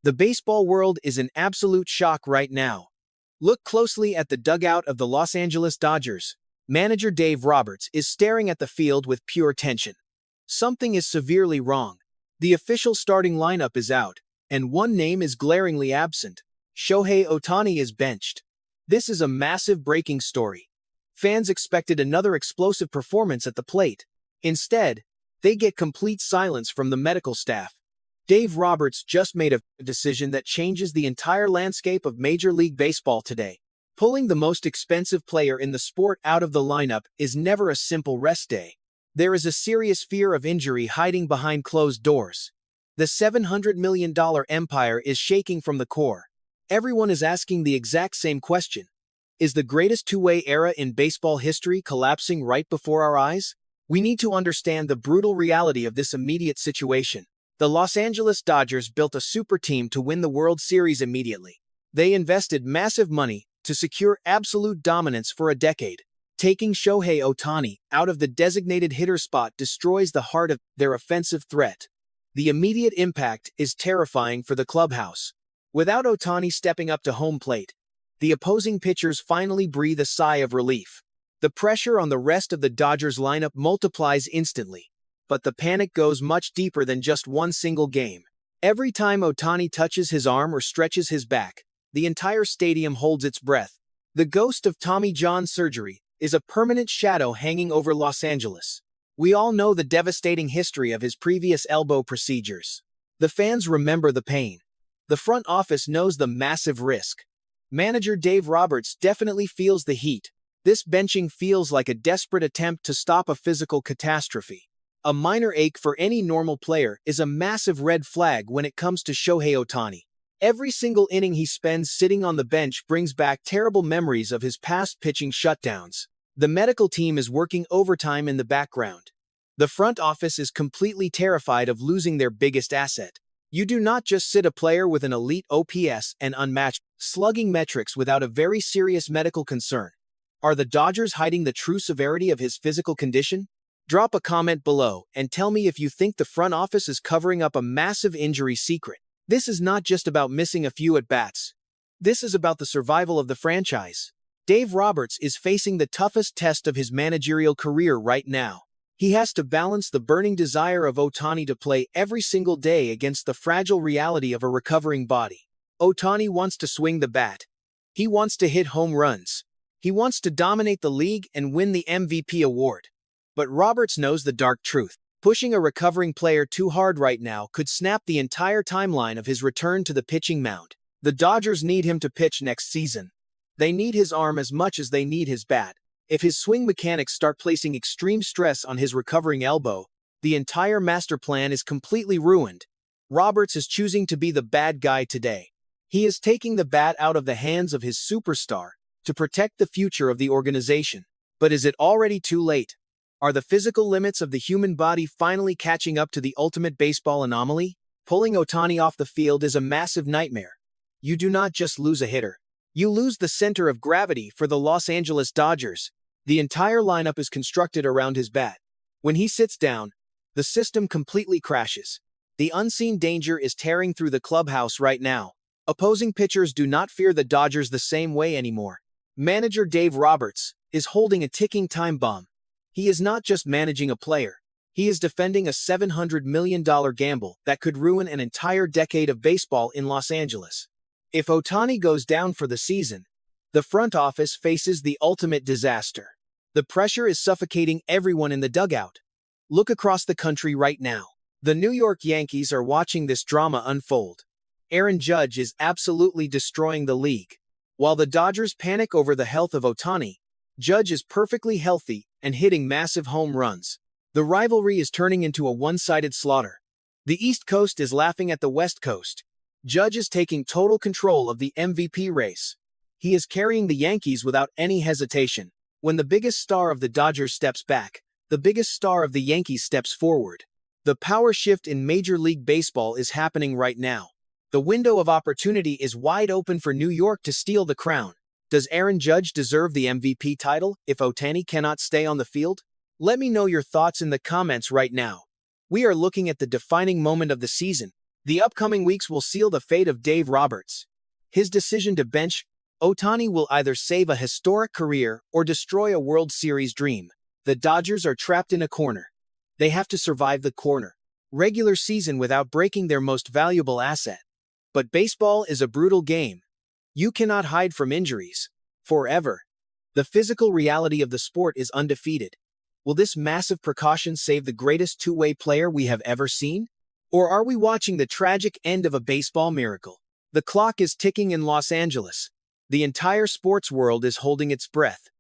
The baseball world is in absolute shock right now. Look closely at the dugout of the Los Angeles Dodgers. Manager Dave Roberts is staring at the field with pure tension. Something is severely wrong. The official starting lineup is out, and one name is glaringly absent. Shohei Ohtani is benched. This is a massive breaking story. Fans expected another explosive performance at the plate. Instead, they get complete silence from the medical staff. Dave Roberts just made a decision that changes the entire landscape of Major League Baseball today. Pulling the most expensive player in the sport out of the lineup is never a simple rest day. There is a serious fear of injury hiding behind closed doors. The $700 million empire is shaking from the core. Everyone is asking the exact same question. Is the greatest two-way era in baseball history collapsing right before our eyes? We need to understand the brutal reality of this immediate situation. The Los Angeles Dodgers built a super team to win the World Series immediately. They invested massive money to secure absolute dominance for a decade. Taking Shohei Ohtani out of the designated hitter spot destroys the heart of their offensive threat. The immediate impact is terrifying for the clubhouse. Without Ohtani stepping up to home plate, the opposing pitchers finally breathe a sigh of relief. The pressure on the rest of the Dodgers lineup multiplies instantly. But the panic goes much deeper than just one single game. Every time Ohtani touches his arm or stretches his back, the entire stadium holds its breath. The ghost of Tommy John surgery is a permanent shadow hanging over Los Angeles. We all know the devastating history of his previous elbow procedures. The fans remember the pain. The front office knows the massive risk. Manager Dave Roberts definitely feels the heat. This benching feels like a desperate attempt to stop a physical catastrophe. A minor ache for any normal player is a massive red flag when it comes to Shohei Ohtani. Every single inning he spends sitting on the bench brings back terrible memories of his past pitching shutdowns. The medical team is working overtime in the background. The front office is completely terrified of losing their biggest asset. You do not just sit a player with an elite OPS and unmatched slugging metrics without a very serious medical concern. Are the Dodgers hiding the true severity of his physical condition? Drop a comment below and tell me if you think the front office is covering up a massive injury secret. This is not just about missing a few at-bats. This is about the survival of the franchise. Dave Roberts is facing the toughest test of his managerial career right now. He has to balance the burning desire of Ohtani to play every single day against the fragile reality of a recovering body. Ohtani wants to swing the bat. He wants to hit home runs. He wants to dominate the league and win the MVP award. But Roberts knows the dark truth. Pushing a recovering player too hard right now could snap the entire timeline of his return to the pitching mound. The Dodgers need him to pitch next season. They need his arm as much as they need his bat. If his swing mechanics start placing extreme stress on his recovering elbow, the entire master plan is completely ruined. Roberts is choosing to be the bad guy today. He is taking the bat out of the hands of his superstar to protect the future of the organization. But is it already too late? Are the physical limits of the human body finally catching up to the ultimate baseball anomaly? Pulling Ohtani off the field is a massive nightmare. You do not just lose a hitter. You lose the center of gravity for the Los Angeles Dodgers. The entire lineup is constructed around his bat. When he sits down, the system completely crashes. The unseen danger is tearing through the clubhouse right now. Opposing pitchers do not fear the Dodgers the same way anymore. Manager Dave Roberts is holding a ticking time bomb. He is not just managing a player. He is defending a $700 million gamble that could ruin an entire decade of baseball in Los Angeles. If Ohtani goes down for the season, the front office faces the ultimate disaster. The pressure is suffocating everyone in the dugout. Look across the country right now. The New York Yankees are watching this drama unfold. Aaron Judge is absolutely destroying the league. While the Dodgers panic over the health of Ohtani, Judge is perfectly healthy and hitting massive home runs. The rivalry is turning into a one-sided slaughter. The East Coast is laughing at the West Coast. Judge is taking total control of the MVP race. He is carrying the Yankees without any hesitation. When the biggest star of the Dodgers steps back, the biggest star of the Yankees steps forward. The power shift in Major League Baseball is happening right now. The window of opportunity is wide open for New York to steal the crown. Does Aaron Judge deserve the MVP title if Ohtani cannot stay on the field? Let me know your thoughts in the comments right now. We are looking at the defining moment of the season. The upcoming weeks will seal the fate of Dave Roberts. His decision to bench Ohtani will either save a historic career or destroy a World Series dream. The Dodgers are trapped in a corner. They have to survive the regular season without breaking their most valuable asset. But baseball is a brutal game. You cannot hide from injuries forever. The physical reality of the sport is undefeated. Will this massive precaution save the greatest two-way player we have ever seen? Or are we watching the tragic end of a baseball miracle? The clock is ticking in Los Angeles. The entire sports world is holding its breath.